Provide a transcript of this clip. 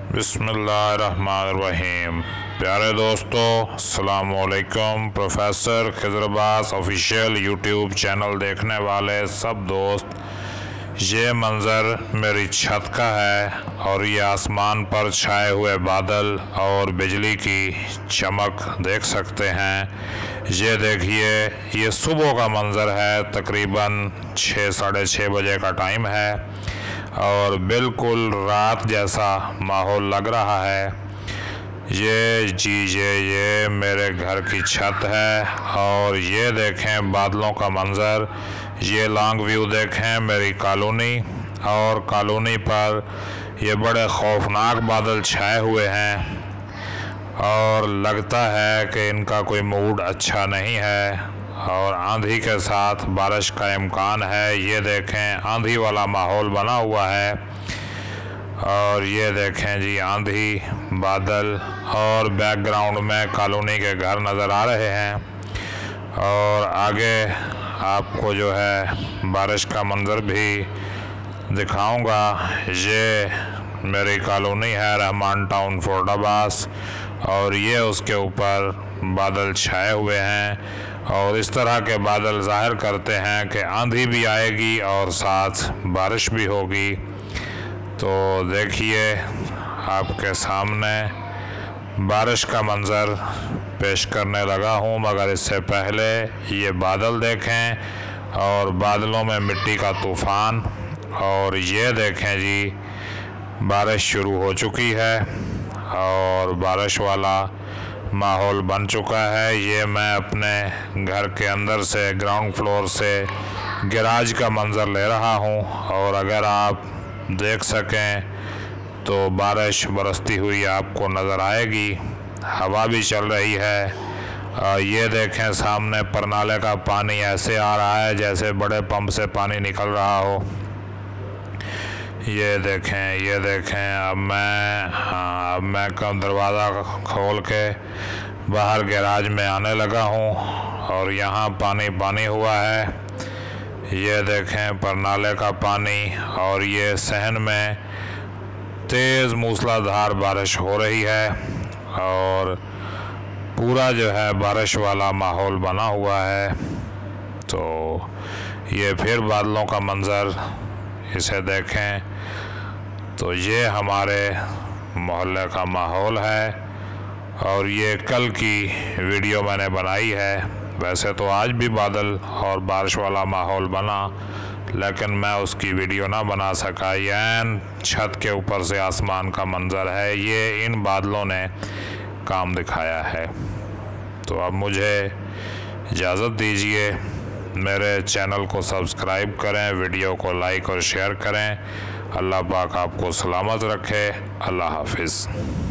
बिस्मिल्लाहिर्रहमानिर्रहीम। प्यारे दोस्तों, अस्सलाम वालेकुम। Professor Khizar Abbas official YouTube channel देखने वाले सब दोस्त, ये मंज़र मेरी छत का है और ये आसमान पर छाए हुए बादल और बिजली की चमक देख सकते हैं। ये देखिए, ये सुबह का मंज़र है, तकरीबन 6 साढ़े 6 बजे का टाइम है और बिल्कुल रात जैसा माहौल लग रहा है। ये मेरे घर की छत है और ये देखें बादलों का मंज़र। ये लॉन्ग व्यू देखें मेरी कॉलोनी, और कॉलोनी पर ये बड़े खौफनाक बादल छाए हुए हैं और लगता है कि इनका कोई मूड अच्छा नहीं है और आंधी के साथ बारिश का इम्कान है। ये देखें आंधी वाला माहौल बना हुआ है और ये देखें जी आंधी, बादल और बैकग्राउंड में कॉलोनी के घर नज़र आ रहे हैं। और आगे आपको जो है बारिश का मंज़र भी दिखाऊंगा। ये मेरी कॉलोनी है रहमान टाउन फैसलाबाद और ये उसके ऊपर बादल छाए हुए हैं और इस तरह के बादल ज़ाहिर करते हैं कि आंधी भी आएगी और साथ बारिश भी होगी। तो देखिए, आपके सामने बारिश का मंज़र पेश करने लगा हूँ, मगर इससे पहले ये बादल देखें और बादलों में मिट्टी का तूफ़ान। और ये देखें जी, बारिश शुरू हो चुकी है और बारिश वाला माहौल बन चुका है। ये मैं अपने घर के अंदर से ग्राउंड फ्लोर से गैराज का मंज़र ले रहा हूँ और अगर आप देख सकें तो बारिश बरसती हुई आपको नज़र आएगी। हवा भी चल रही है। ये देखें सामने परनाले का पानी ऐसे आ रहा है जैसे बड़े पंप से पानी निकल रहा हो। ये देखें अब मैं दरवाज़ा खोल के बाहर गैराज में आने लगा हूँ और यहाँ पानी हुआ है। ये देखें परनाले का पानी और ये सहन में तेज़ मूसलाधार बारिश हो रही है और पूरा जो है बारिश वाला माहौल बना हुआ है। तो ये फिर बादलों का मंज़र, इसे देखें तो ये हमारे मोहल्ले का माहौल है और ये कल की वीडियो मैंने बनाई है। वैसे तो आज भी बादल और बारिश वाला माहौल बना, लेकिन मैं उसकी वीडियो ना बना सका। यान छत के ऊपर से आसमान का मंज़र है, ये इन बादलों ने काम दिखाया है। तो अब मुझे इजाज़त दीजिए, मेरे चैनल को सब्सक्राइब करें, वीडियो को लाइक और शेयर करें। अल्लाह पाक आपको सलामत रखे। अल्लाह हाफिज़।